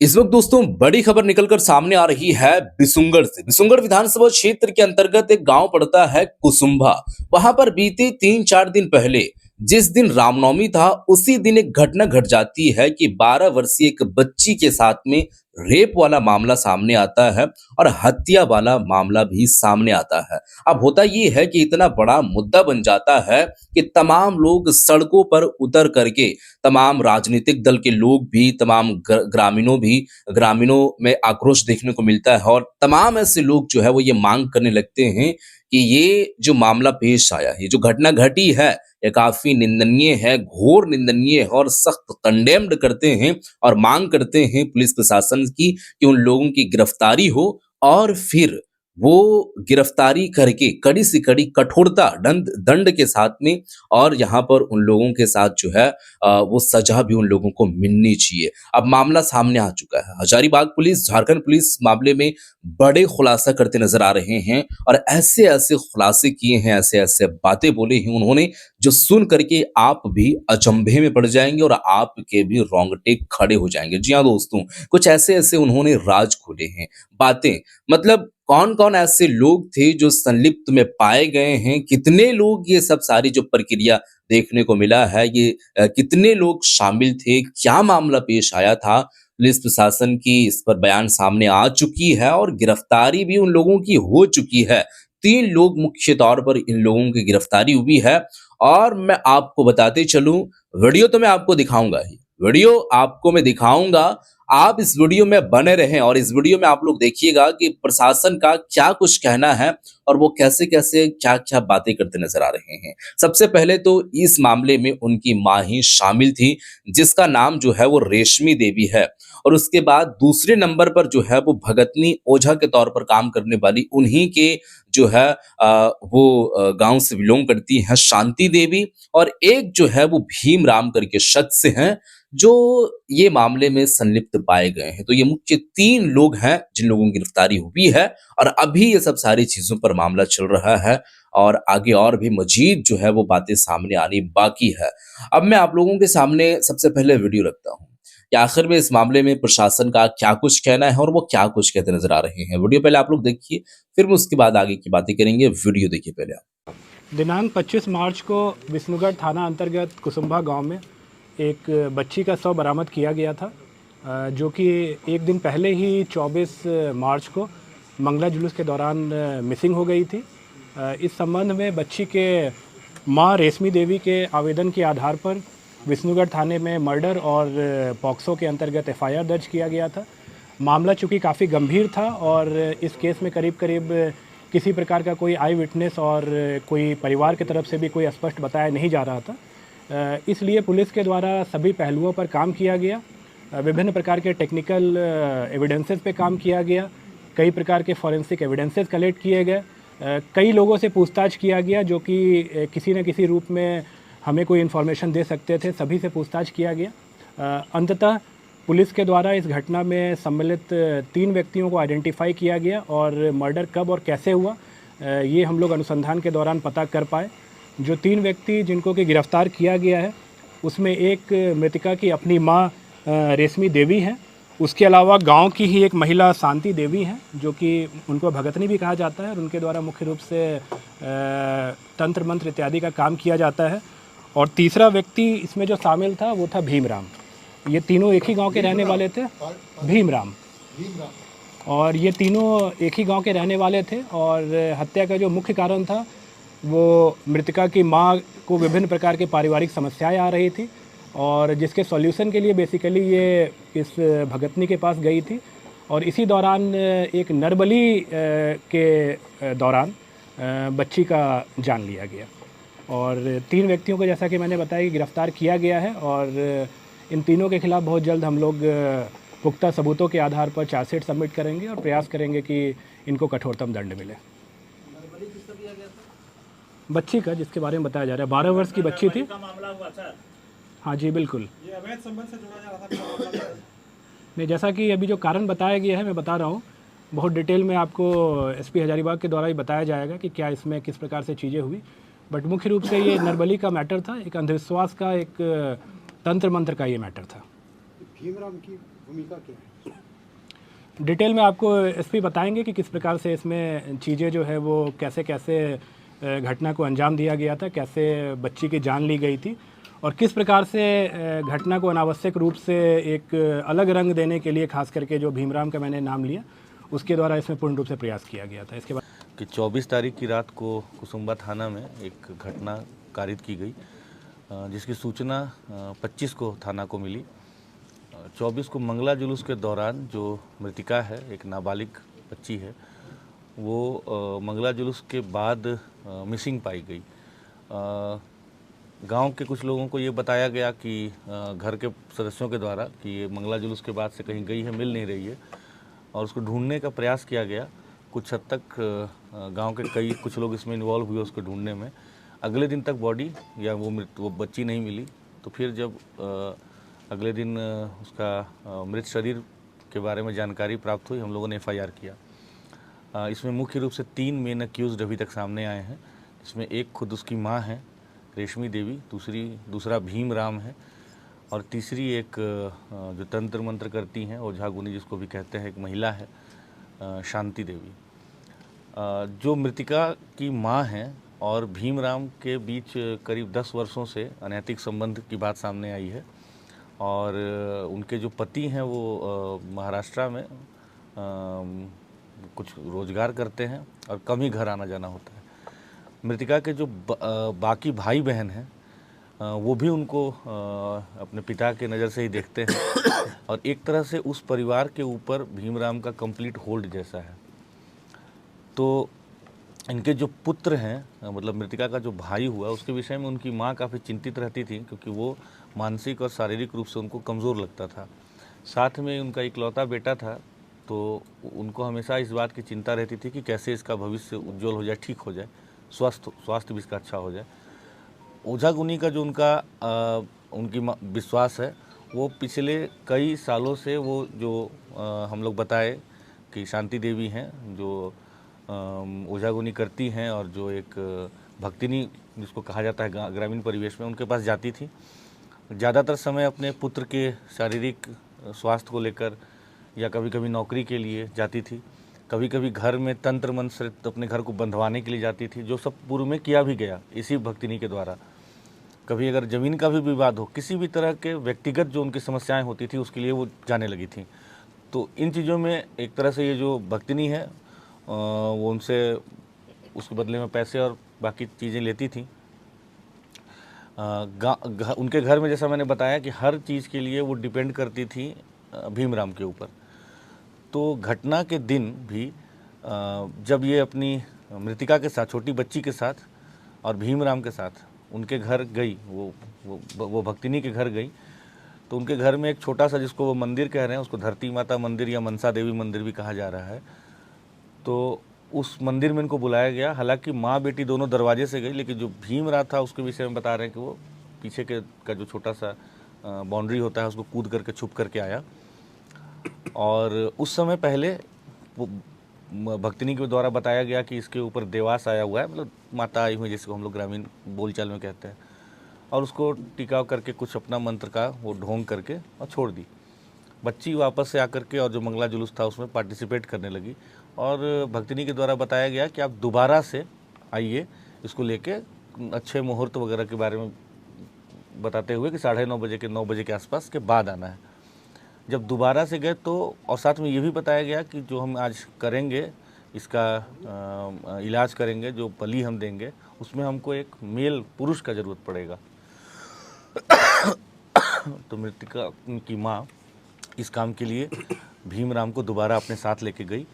इस वक्त दोस्तों बड़ी खबर निकलकर सामने आ रही है बिसुंगढ़ से। बिसुंगढ़ विधानसभा क्षेत्र के अंतर्गत एक गांव पड़ता है कुसुम्भा। वहां पर बीते 3-4 दिन पहले जिस दिन रामनवमी था उसी दिन एक घटना घट जाती है कि 12 वर्षीय एक बच्ची के साथ में रेप वाला मामला सामने आता है और हत्या वाला मामला भी सामने आता है। अब होता ये है कि इतना बड़ा मुद्दा बन जाता है कि तमाम लोग सड़कों पर उतर करके, तमाम राजनीतिक दल के लोग भी, तमाम ग्रामीणों में आक्रोश देखने को मिलता है और तमाम ऐसे लोग जो है वो ये मांग करने लगते हैं कि ये जो मामला पेश आया है, ये जो घटना घटी है, ये काफी निंदनीय है, घोर निंदनीय है और सख्त कंडेम्ड करते हैं और मांग करते हैं पुलिस प्रशासन की कि उन लोगों की गिरफ्तारी हो और फिर वो गिरफ्तारी करके कड़ी से कड़ी कठोरता दंड दंड के साथ में, और यहाँ पर उन लोगों के साथ जो है वो सजा भी उन लोगों को मिलनी चाहिए। अब मामला सामने आ चुका है। हजारीबाग पुलिस, झारखंड पुलिस मामले में बड़े खुलासा करते नजर आ रहे हैं और ऐसे-ऐसे खुलासे किए हैं, ऐसे-ऐसे बातें बोले हैं उन्होंने, जो सुन करके आप भी अचंभे में पड़ जाएँगे और आपके भी रोंगटे खड़े हो जाएँगे। जी हाँ दोस्तों, कुछ ऐसे-ऐसे उन्होंने राज खोले हैं, बातें, मतलब कौन-कौन ऐसे लोग थे जो संलिप्त में पाए गए हैं, कितने लोग ये सब सारी जो प्रक्रिया देखने को मिला है, ये कितने लोग शामिल थे, क्या मामला पेश आया था, पुलिस प्रशासन की इस पर बयान सामने आ चुकी है और गिरफ्तारी भी उन लोगों की हो चुकी है। 3 लोग मुख्य तौर पर इन लोगों की गिरफ्तारी हुई है और मैं आपको बताते चलूँ, वीडियो तो मैं आपको दिखाऊँगा ही, वीडियो आपको मैं दिखाऊँगा, आप इस वीडियो में बने रहें और इस वीडियो में आप लोग देखिएगा कि प्रशासन का क्या कुछ कहना है और वो कैसे-कैसे, क्या-क्या बातें करते नज़र आ रहे हैं। सबसे पहले तो इस मामले में उनकी माँ ही शामिल थी, जिसका नाम जो है वो रेशमी देवी है, और उसके बाद दूसरे नंबर पर जो है वो भगतनी ओझा के तौर पर काम करने वाली उन्हीं के जो है वो गाँव से बिलॉन्ग करती हैं शांति देवी, और एक जो है वो भीमराम करके शख्स हैं, जो ये मामले में संलिप्त पाए गए हैं। तो ये मुख्य 3 लोग हैं जिन लोगों की गिरफ्तारी हुई है और अभी ये सब सारी चीज़ों पर मामला चल रहा है और आगे और भी मज़ीद जो है वो बातें सामने आनी बाकी है। अब मैं आप लोगों के सामने सबसे पहले वीडियो रखता हूँ कि आखिर में इस मामले में प्रशासन का क्या कुछ कहना है और वो क्या कुछ कहते नज़र आ रहे हैं। वीडियो पहले आप लोग देखिए, फिर मैं उसके बाद आगे की बातें करेंगे। वीडियो देखिए पहले आप। दिनांक 25 मार्च को विष्णुगढ़ थाना अंतर्गत कुसुम्भा गांव में एक बच्ची का शव बरामद किया गया था, जो कि एक दिन पहले ही 24 मार्च को मंगला जुलूस के दौरान मिसिंग हो गई थी। इस संबंध में बच्ची के मां रेशमी देवी के आवेदन के आधार पर विष्णुगढ़ थाने में मर्डर और पॉक्सो के अंतर्गत एफआईआर दर्ज किया गया था। मामला चूँकि काफ़ी गंभीर था और इस केस में करीब करीब किसी प्रकार का कोई आई विटनेस और कोई परिवार की तरफ से भी कोई स्पष्ट बताया नहीं जा रहा था, इसलिए पुलिस के द्वारा सभी पहलुओं पर काम किया गया। विभिन्न प्रकार के टेक्निकल एविडेंसेस पे काम किया गया, कई प्रकार के फॉरेंसिक एविडेंसेस कलेक्ट किए गए, कई लोगों से पूछताछ किया गया जो कि किसी न किसी रूप में हमें कोई इन्फॉर्मेशन दे सकते थे, सभी से पूछताछ किया गया। अंततः पुलिस के द्वारा इस घटना में सम्मिलित 3 व्यक्तियों को आइडेंटिफाई किया गया और मर्डर कब और कैसे हुआ ये हम लोग अनुसंधान के दौरान पता कर पाए। जो 3 व्यक्ति जिनको कि गिरफ्तार किया गया है उसमें एक मृतका की अपनी मां रेशमी देवी हैं, उसके अलावा गांव की ही एक महिला शांति देवी हैं जो कि उनको भगतनी भी कहा जाता है और उनके द्वारा मुख्य रूप से तंत्र मंत्र इत्यादि का काम किया जाता है। और तीसरा व्यक्ति इसमें जो शामिल था वो था भीमराम। ये तीनों एक ही गांव के रहने वाले थे, भीमराम, और ये तीनों एक ही गांव के रहने वाले थे। और हत्या का जो मुख्य कारण था वो मृतका की मां को विभिन्न प्रकार के पारिवारिक समस्याएं आ रही थी और जिसके सॉल्यूशन के लिए बेसिकली ये इस भगतनी के पास गई थी और इसी दौरान एक नरबली के दौरान बच्ची का जान लिया गया। और 3 व्यक्तियों को जैसा कि मैंने बताया कि गिरफ्तार किया गया है और इन तीनों के खिलाफ बहुत जल्द हम लोग पुख्ता सबूतों के आधार पर चार्जशीट सबमिट करेंगे और प्रयास करेंगे कि इनको कठोरतम दंड मिले। बच्ची का जिसके बारे में बताया जा रहा है 12 वर्ष की बच्ची थी। हाँ जी बिल्कुल। ये अवैध संबंध से जुड़ा जा रहा था। नहीं, जैसा कि अभी जो कारण बताया गया है मैं बता रहा हूँ, बहुत डिटेल में आपको एसपी हजारीबाग के द्वारा ही बताया जाएगा कि क्या इसमें किस प्रकार से चीज़ें हुई। बट मुख्य रूप से ये नरबली का मैटर था, एक अंधविश्वास का, एक तंत्र मंत्र का ये मैटर था। भीमराम की भूमिका क्या है? डिटेल में आपको एसपी बताएंगे कि किस प्रकार से इसमें चीज़ें जो है वो कैसे कैसे घटना को अंजाम दिया गया था, कैसे बच्ची की जान ली गई थी और किस प्रकार से घटना को अनावश्यक रूप से एक अलग रंग देने के लिए, खास करके जो भीमराम का मैंने नाम लिया, उसके द्वारा इसमें पूर्ण रूप से प्रयास किया गया था। इसके बाद कि 24 तारीख की रात को कुसुम्बा थाना में एक घटना कारित की गई, जिसकी सूचना 25 को थाना को मिली। 24 को मंगला जुलूस के दौरान जो मृतिका है, एक नाबालिग बच्ची है, वो मंगला जुलूस के बाद मिसिंग पाई गई। गांव के कुछ लोगों को ये बताया गया कि घर के सदस्यों के द्वारा कि ये मंगला जुलूस के बाद से कहीं गई है, मिल नहीं रही है, और उसको ढूंढने का प्रयास किया गया। कुछ हद तक गांव के कुछ लोग इसमें इन्वॉल्व हुए उसको ढूंढने में। अगले दिन तक बॉडी या वो बच्ची नहीं मिली। तो फिर जब अगले दिन उसका मृत शरीर के बारे में जानकारी प्राप्त हुई, हम लोगों ने एफआईआर किया। इसमें मुख्य रूप से 3 मेन अक्यूज्ड अभी तक सामने आए हैं, जिसमें एक खुद उसकी माँ है रेशमी देवी, दूसरा भीमराम है, और तीसरी एक जो तंत्र मंत्र करती हैं, ओझा गुनी जिसको भी कहते हैं, एक महिला है शांति देवी। जो मृतिका की माँ हैं और भीमराम के बीच करीब 10 वर्षों से अनैतिक संबंध की बात सामने आई है, और उनके जो पति हैं वो महाराष्ट्र में कुछ रोजगार करते हैं और कम ही घर आना जाना होता है। मृतिका के जो बाकी भाई बहन हैं वो भी उनको अपने पिता के नज़र से ही देखते हैं, और एक तरह से उस परिवार के ऊपर भीमराम का कंप्लीट होल्ड जैसा है। तो इनके जो पुत्र हैं, मतलब मृतिका का जो भाई हुआ, उसके विषय में उनकी माँ काफ़ी चिंतित रहती थी, क्योंकि वो मानसिक और शारीरिक रूप से उनको कमज़ोर लगता था। साथ में उनका इकलौता बेटा था, तो उनको हमेशा इस बात की चिंता रहती थी कि कैसे इसका भविष्य उज्जवल हो जाए, ठीक हो जाए, स्वास्थ्य भी इसका अच्छा हो जाए। ओझा गुनी का जो उनकी विश्वास है, वो पिछले कई सालों से वो जो हम लोग बताए कि शांति देवी हैं, जो ओझा गुनी करती हैं, और जो एक भक्तिनी जिसको कहा जाता है ग्रामीण परिवेश में, उनके पास जाती थी। ज़्यादातर समय अपने पुत्र के शारीरिक स्वास्थ्य को लेकर या कभी कभी नौकरी के लिए जाती थी, कभी कभी घर में तंत्र मंत्र से अपने घर को बंधवाने के लिए जाती थी, जो सब पूर्व में किया भी गया इसी भक्तिनी के द्वारा। कभी अगर ज़मीन का भी विवाद हो, किसी भी तरह के व्यक्तिगत जो उनकी समस्याएं होती थी, उसके लिए वो जाने लगी थी। तो इन चीज़ों में एक तरह से ये जो भक्तिनी है वो उनसे उसके बदले में पैसे और बाकी चीज़ें लेती थी। उनके घर में, जैसा मैंने बताया, कि हर चीज़ के लिए वो डिपेंड करती थी भीमराम के ऊपर। तो घटना के दिन भी जब ये अपनी मृतिका के साथ, छोटी बच्ची के साथ और भीमराम के साथ उनके घर गई, वो भक्तिनी के घर गई, तो उनके घर में एक छोटा सा, जिसको वो मंदिर कह रहे हैं, उसको धरती माता मंदिर या मनसा देवी मंदिर भी कहा जा रहा है, तो उस मंदिर में इनको बुलाया गया। हालांकि माँ बेटी दोनों दरवाजे से गई, लेकिन जो भीमराम था उसके विषय में बता रहे हैं कि वो पीछे का जो छोटा सा बाउंड्री होता है, उसको कूद करके छुप करके आया। और उस समय पहले भक्तिनी के द्वारा बताया गया कि इसके ऊपर देवास आया हुआ है, मतलब माता आई हुई, जिसको हम लोग ग्रामीण बोलचाल में कहते हैं, और उसको टिकाव करके कुछ अपना मंत्र का वो ढोंग करके और छोड़ दी। बच्ची वापस से आकर के और जो मंगला जुलूस था उसमें पार्टिसिपेट करने लगी, और भक्तिनी के द्वारा बताया गया कि आप दोबारा से आइए, इसको लेके अच्छे मुहूर्त वगैरह के बारे में बताते हुए कि 9:30 बजे के 9 बजे के आसपास के बाद आना है। जब दोबारा से गए तो, और साथ में ये भी बताया गया कि जो हम आज करेंगे, इसका इलाज करेंगे, जो बलि हम देंगे, उसमें हमको एक मेल पुरुष का ज़रूरत पड़ेगा। तो मृतिका की माँ इस काम के लिए भीमराम को दोबारा अपने साथ लेके गई,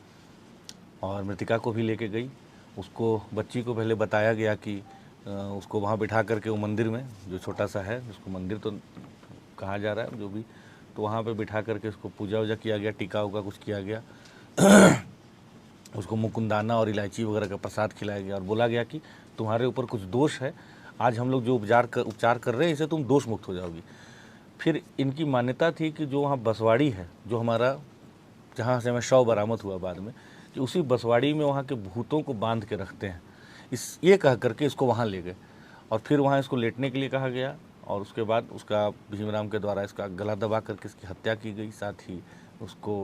और मृतिका को भी लेके गई। उसको, बच्ची को पहले बताया गया कि उसको वहाँ बिठा करके वो मंदिर में, जो छोटा सा है, उसको मंदिर तो कहा जा रहा है जो भी, तो वहाँ पे बिठा करके उसको पूजा वूजा किया गया, टीका उका कुछ किया गया। उसको मुकुंदाना और इलायची वगैरह का प्रसाद खिलाया गया, और बोला गया कि तुम्हारे ऊपर कुछ दोष है, आज हम लोग जो उपचार कर रहे हैं, इससे तुम दोष मुक्त हो जाओगी। फिर इनकी मान्यता थी कि जो वहाँ बसवाड़ी है, जो हमारा, जहाँ से हमें शव बरामद हुआ बाद में, कि उसी बसवाड़ी में वहाँ के भूतों को बांध के रखते हैं, ये कह करके इसको वहाँ ले गए, और फिर वहाँ इसको लेटने के लिए कहा गया, और उसके बाद उसका भीमराम के द्वारा इसका गला दबा करके इसकी हत्या की गई। साथ ही उसको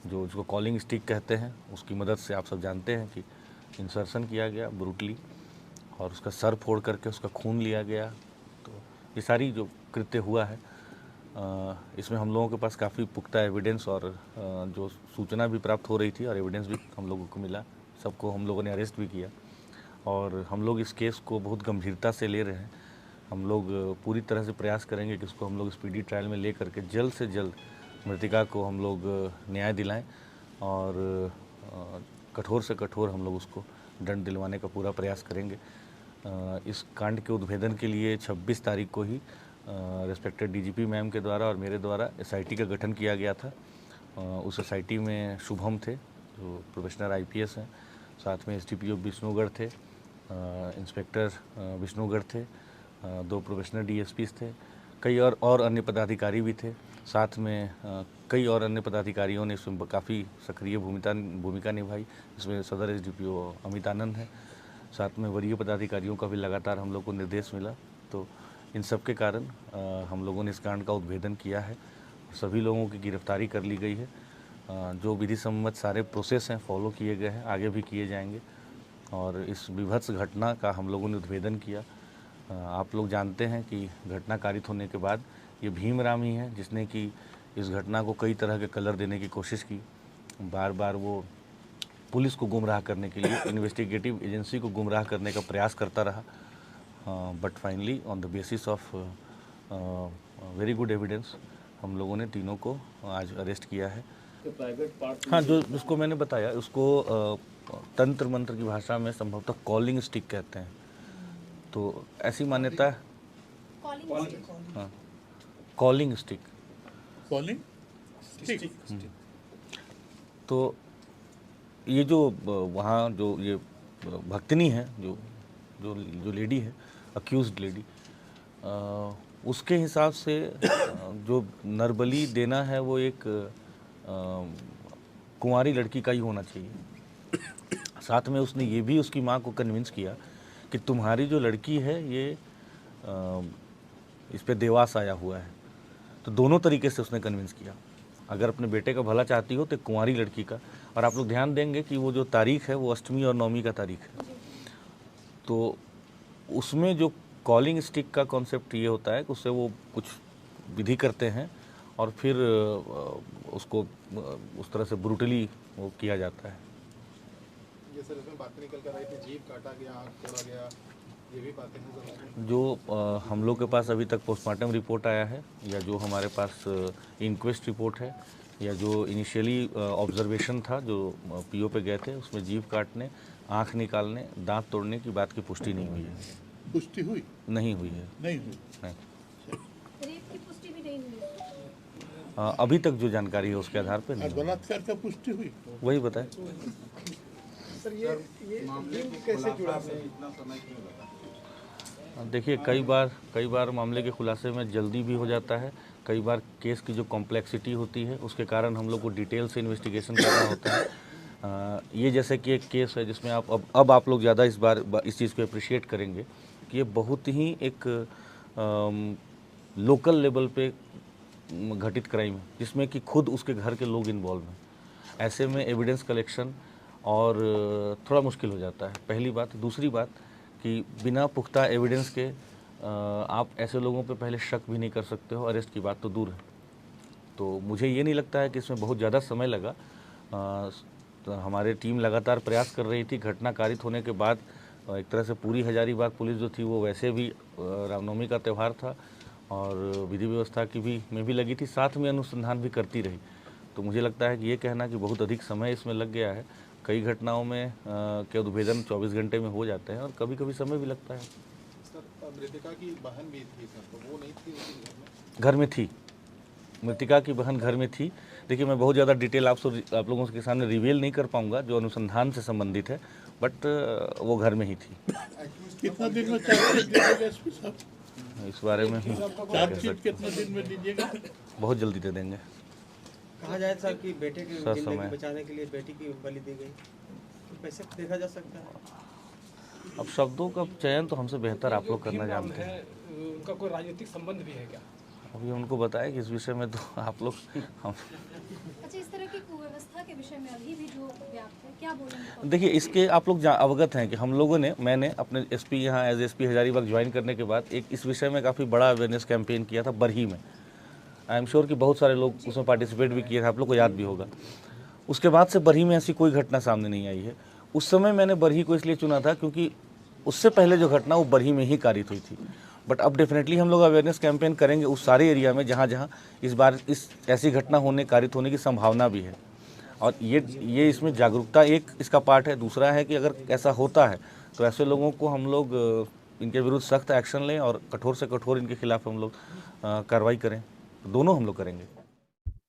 जो उसको कॉलिंग स्टिक कहते हैं, उसकी मदद से आप सब जानते हैं कि इंसर्शन किया गया ब्रूटली और उसका सर फोड़ करके उसका खून लिया गया। तो ये सारी जो कृत्य हुआ है इसमें हम लोगों के पास काफ़ी पुख्ता एविडेंस और जो सूचना भी प्राप्त हो रही थी और एविडेंस भी हम लोगों को मिला। सबको हम लोगों ने अरेस्ट भी किया और हम लोग इस केस को बहुत गंभीरता से ले रहे हैं। हम लोग पूरी तरह से प्रयास करेंगे कि इसको हम लोग स्पीडी ट्रायल में ले करके जल्द से जल्द मृतिका को हम लोग न्याय दिलाएं और कठोर से कठोर हम लोग उसको दंड दिलवाने का पूरा प्रयास करेंगे। इस कांड के उद्भेदन के लिए 26 तारीख को ही रेस्पेक्टेड डीजीपी मैम के द्वारा और मेरे द्वारा एसआईटी का गठन किया गया था। उस एसआईटी में शुभम थे जो प्रोफेशनल आईपीएस हैं, साथ में एसडीपीओ विष्णुगढ़ थे, इंस्पेक्टर विष्णुगढ़ थे, 2 प्रोफेशनल डीएसपीस थे, कई और अन्य पदाधिकारी भी थे। साथ में कई और अन्य पदाधिकारियों ने इसमें काफ़ी सक्रिय भूमिका निभाई। इसमें सदर एसडीपीओ अमित आनंद है, साथ में वरीय पदाधिकारियों का भी लगातार हम लोग को निर्देश मिला। तो इन सब के कारण हम लोगों ने इस कांड का उद्भेदन किया है। सभी लोगों की गिरफ्तारी कर ली गई है। जो विधि सम्मत सारे प्रोसेस हैं फॉलो किए गए हैं, आगे भी किए जाएंगे और इस विभत्स घटना का हम लोगों ने उद्भेदन किया। आप लोग जानते हैं कि घटना कारित होने के बाद ये भीमराम ही है जिसने कि इस घटना को कई तरह के कलर देने की कोशिश की। बार बार वो पुलिस को गुमराह करने के लिए इन्वेस्टिगेटिव एजेंसी को गुमराह करने का प्रयास करता रहा, but finally on the basis of very good evidence हम लोगों ने तीनों को आज अरेस्ट किया है। हाँ, जो जिसको मैंने बताया उसको तंत्र मंत्र की भाषा में संभवतः कॉलिंग स्टिक कहते हैं। तो ऐसी मान्यता है। हाँ, कॉलिंग स्टिक। तो ये जो वहाँ जो ये भक्तिनी है, जो लेडी है, अक्यूज्ड लेडी, उसके हिसाब से जो नरबली देना है वो एक कुंवारी लड़की का ही होना चाहिए। साथ में उसने ये भी उसकी माँ को कन्विंस किया कि तुम्हारी जो लड़की है ये इस पे देवास आया हुआ है। तो दोनों तरीके से उसने कन्विंस किया। अगर अपने बेटे का भला चाहती हो तो कुंवारी लड़की का, और आप लोग ध्यान देंगे कि वो जो तारीख है वो अष्टमी और नवमी का तारीख है। तो उसमें जो कॉलिंग स्टिक का कॉन्सेप्ट ये होता है कि उससे वो कुछ विधि करते हैं और फिर उसको उस तरह से ब्रूटली वो किया जाता है। ये सर इसमें बातें निकल कर आई थी, जीभ काटा गया, आँख तोड़ा गया, ये भी बातें हैं जो हम लोग के पास अभी तक पोस्टमार्टम रिपोर्ट आया है या जो हमारे पास इंक्वेस्ट रिपोर्ट है या जो इनिशियली ऑब्जर्वेशन था जो पीओ पे गए थे, उसमें जीभ काटने, आँख निकालने, दांत तोड़ने की बात की पुष्टि नहीं हुई है। पुष्टि हुई? नहीं हुई है। नहीं हुई। नहीं। रेप की पुष्टि भी नहीं हुई। अभी तक जो जानकारी है उसके आधार पर आज नहीं हुई। बलात्कार का पुष्टि हुई? वही बताएं। सर ये लिंक कैसे जुड़ा है? इतना समय क्यों लगा? देखिए, कई बार मामले के खुलासे में जल्दी भी हो जाता है। कई बार केस की जो कॉम्प्लेक्सिटी होती है उसके कारण हम लोग को डिटेल से इन्वेस्टिगेशन करना होता है। ये जैसे कि एक केस है जिसमें अब आप लोग ज़्यादा इस बार इस चीज़ को अप्रिशिएट करेंगे कि ये बहुत ही एक लोकल लेवल पे घटित क्राइम है जिसमें कि खुद उसके घर के लोग इन्वॉल्व हैं। ऐसे में एविडेंस कलेक्शन और थोड़ा मुश्किल हो जाता है, पहली बात। दूसरी बात कि बिना पुख्ता एविडेंस के आप ऐसे लोगों पे पहले शक भी नहीं कर सकते हो, अरेस्ट की बात तो दूर है। तो मुझे ये नहीं लगता है कि इसमें बहुत ज़्यादा समय लगा। तो हमारी टीम लगातार प्रयास कर रही थी। घटना कारित होने के बाद एक तरह से पूरी हजारीबाग पुलिस जो थी वो वैसे भी रामनवमी का त्यौहार था और विधि व्यवस्था की भी में भी लगी थी, साथ में अनुसंधान भी करती रही। तो मुझे लगता है कि ये कहना कि बहुत अधिक समय इसमें लग गया है, कई घटनाओं में के उद्भेदन 24 घंटे में हो जाते हैं और कभी कभी समय भी लगता है। सर मृतिका की बहन भी थी सर, तो वो नहीं थी उसके घर में थी, मृतिका की बहन घर में थी। देखिए, मैं बहुत ज़्यादा डिटेल आप लोगों के सामने रिवील नहीं कर पाऊंगा जो अनुसंधान से संबंधित है, बट वो घर में ही थी। कितना दिन में चार्जशीट दीजिएगा एसपी साहब? इस बारे में चार्जशीट कितना दिन में दीजिएगा? बहुत जल्दी दे देंगे। कहा जाए सर कि बेटे की सर, जिंदगी समय। बचाने के लिए बेटी की बलि दी गई, तो कैसे देखा जा सकता है? अब शब्दों का चयन तो हमसे बेहतर आप लोग करना जानते हैं। उनका कोई राजनीतिक संबंध भी है क्या? अभी उनको बताया कि इस विषय में तो आप लोग हम अच्छा, इस तरह की कुव्यवस्था व्यवस्था के विषय में अभी भी जो व्याप्त है, क्या बोलेंगे? देखिए, इसके आप लोग अवगत हैं कि हम लोगों ने मैंने अपने एसपी यहाँ एज एसपी हजारीबाग ज्वाइन करने के बाद एक इस विषय में काफ़ी बड़ा अवेयरनेस कैंपेन किया था बरही में। आई एम श्योर कि बहुत सारे लोग उसमें पार्टिसिपेट भी किए थे, आप लोग को याद भी होगा। उसके बाद से बरही में ऐसी कोई घटना सामने नहीं आई है। उस समय मैंने बरही को इसलिए चुना था क्योंकि उससे पहले जो घटना वो बरही में ही कारित हुई थी। बट अब डेफिनेटली हम लोग अवेयरनेस कैंपेन करेंगे उस सारे एरिया में जहाँ जहाँ इस बार इस ऐसी घटना कारित होने की संभावना भी है। और ये इसमें जागरूकता एक इसका पार्ट है। दूसरा है कि अगर ऐसा होता है तो ऐसे लोगों को हम लोग इनके विरुद्ध सख्त एक्शन लें और कठोर से कठोर इनके खिलाफ हम लोग कार्रवाई करें। दोनों हम लोग करेंगे।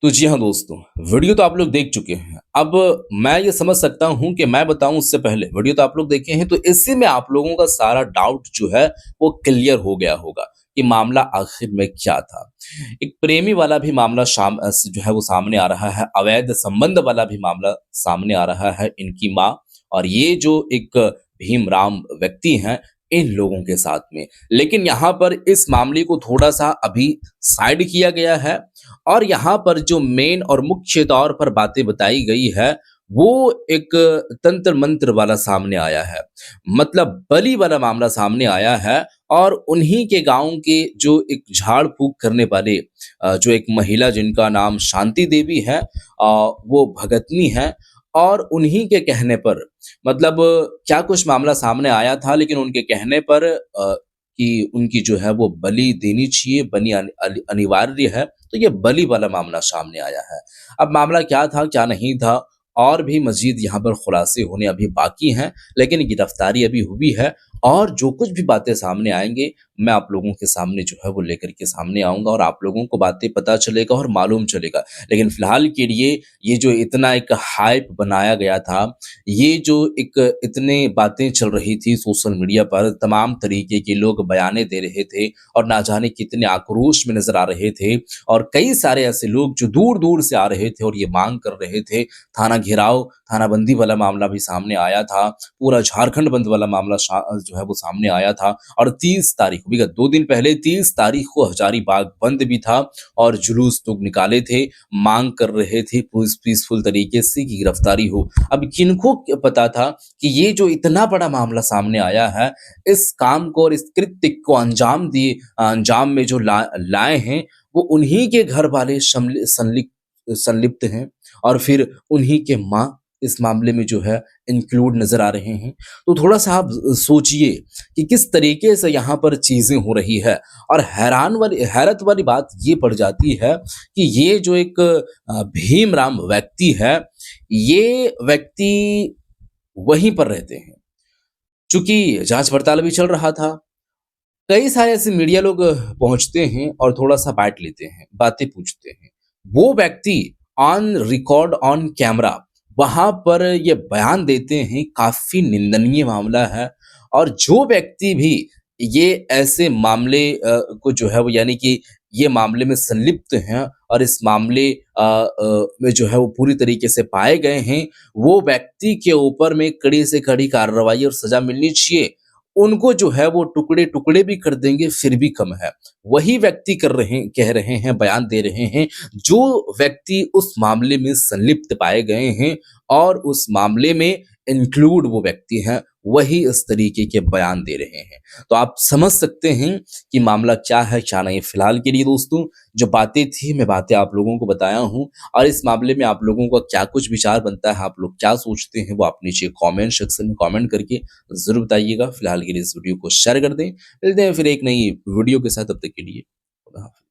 तो जी हाँ दोस्तों, वीडियो तो आप लोग देख चुके हैं। अब मैं ये समझ सकता हूं कि मैं बताऊं उससे पहले वीडियो तो आप लोग देखे हैं, तो इससे में आप लोगों का सारा डाउट जो है वो क्लियर हो गया होगा कि मामला आखिर में क्या था। एक प्रेमी वाला भी मामला जो है वो सामने आ रहा है, अवैध संबंध वाला भी मामला सामने आ रहा है इनकी माँ और ये जो एक भीमराम व्यक्ति हैं इन लोगों के साथ में। लेकिन यहाँ पर इस मामले को थोड़ा सा अभी साइड किया गया है और यहाँ पर जो मेन और मुख्य तौर पर बातें बताई गई है वो एक तंत्र मंत्र वाला सामने आया है, मतलब बलि वाला मामला सामने आया है। और उन्हीं के गांव के जो एक झाड़ फूक करने वाले जो एक महिला जिनका नाम शांति देवी है, वो भगतनी है और उन्हीं के कहने पर, मतलब क्या कुछ मामला सामने आया था लेकिन उनके कहने पर कि उनकी जो है वो बलि देनी चाहिए, बलि अनिवार्य है, तो ये बलि वाला मामला सामने आया है। अब मामला क्या था क्या नहीं था और भी मजीद यहाँ पर खुलासे होने अभी बाकी हैं, लेकिन गिरफ्तारी अभी हुई है और जो कुछ भी बातें सामने आएंगे मैं आप लोगों के सामने जो है वो लेकर के सामने आऊंगा और आप लोगों को बातें पता चलेगा और मालूम चलेगा। लेकिन फिलहाल के लिए ये जो इतना एक हाइप बनाया गया था, ये जो एक इतने बातें चल रही थी सोशल मीडिया पर, तमाम तरीके के लोग बयानें दे रहे थे और ना जाने कितने आक्रोश में नजर आ रहे थे और कई सारे ऐसे लोग जो दूर दूर से आ रहे थे और ये मांग कर रहे थे। थाना घेराव, थानाबंदी वाला मामला भी सामने आया था, पूरा झारखंड बंद वाला मामला जो है वो सामने आया था और 30 तारीख, विगत 2 दिन पहले 30 तारीख को हजारीबाग बंद भी था और जुलूस लोग निकाले थे, मांग कर रहे थे पीसफुल तरीके से कि गिरफ्तारी हो। अब किनको पता था कि ये जो इतना बड़ा मामला सामने आया है, इस काम को और इस कृत्य को अंजाम में जो लाए हैं वो उन्हीं के घर वाले संलिप्त हैं और फिर उन्हीं के माँ इस मामले में जो है इंक्लूड नजर आ रहे हैं। तो थोड़ा सा आप सोचिए कि किस तरीके से यहाँ पर चीजें हो रही है और हैरत वाली बात ये पड़ जाती है कि ये जो एक भीमराम व्यक्ति है, ये व्यक्ति वहीं पर रहते हैं। चूंकि जांच पड़ताल भी चल रहा था, कई सारे ऐसे मीडिया लोग पहुंचते हैं और थोड़ा सा बाइट लेते हैं, बातें पूछते हैं। वो व्यक्ति ऑन रिकॉर्ड, ऑन कैमरा वहां पर ये बयान देते हैं, काफी निंदनीय मामला है। और जो व्यक्ति भी ये ऐसे मामले को जो है वो, यानी कि ये मामले में संलिप्त हैं और इस मामले में जो है वो पूरी तरीके से पाए गए हैं, वो व्यक्ति के ऊपर में कड़ी से कड़ी कार्रवाई और सजा मिलनी चाहिए। उनको जो है वो टुकड़े टुकड़े भी कर देंगे फिर भी कम है। वही व्यक्ति कह रहे हैं, बयान दे रहे हैं, जो व्यक्ति उस मामले में संलिप्त पाए गए हैं और उस मामले में इंक्लूड वो व्यक्ति हैं, वही इस तरीके के बयान दे रहे हैं। तो आप समझ सकते हैं कि मामला क्या है क्या नहीं। फिलहाल के लिए दोस्तों जो बातें थी, मैं बातें आप लोगों को बताया हूं और इस मामले में आप लोगों का क्या कुछ विचार बनता है, आप लोग क्या सोचते हैं, वो आप नीचे कमेंट सेक्शन में कमेंट करके जरूर बताइएगा। फिलहाल के लिए इस वीडियो को शेयर कर दें। मिलते हैं फिर एक नई वीडियो के साथ, तब तक के लिए खुदा हाफिज़।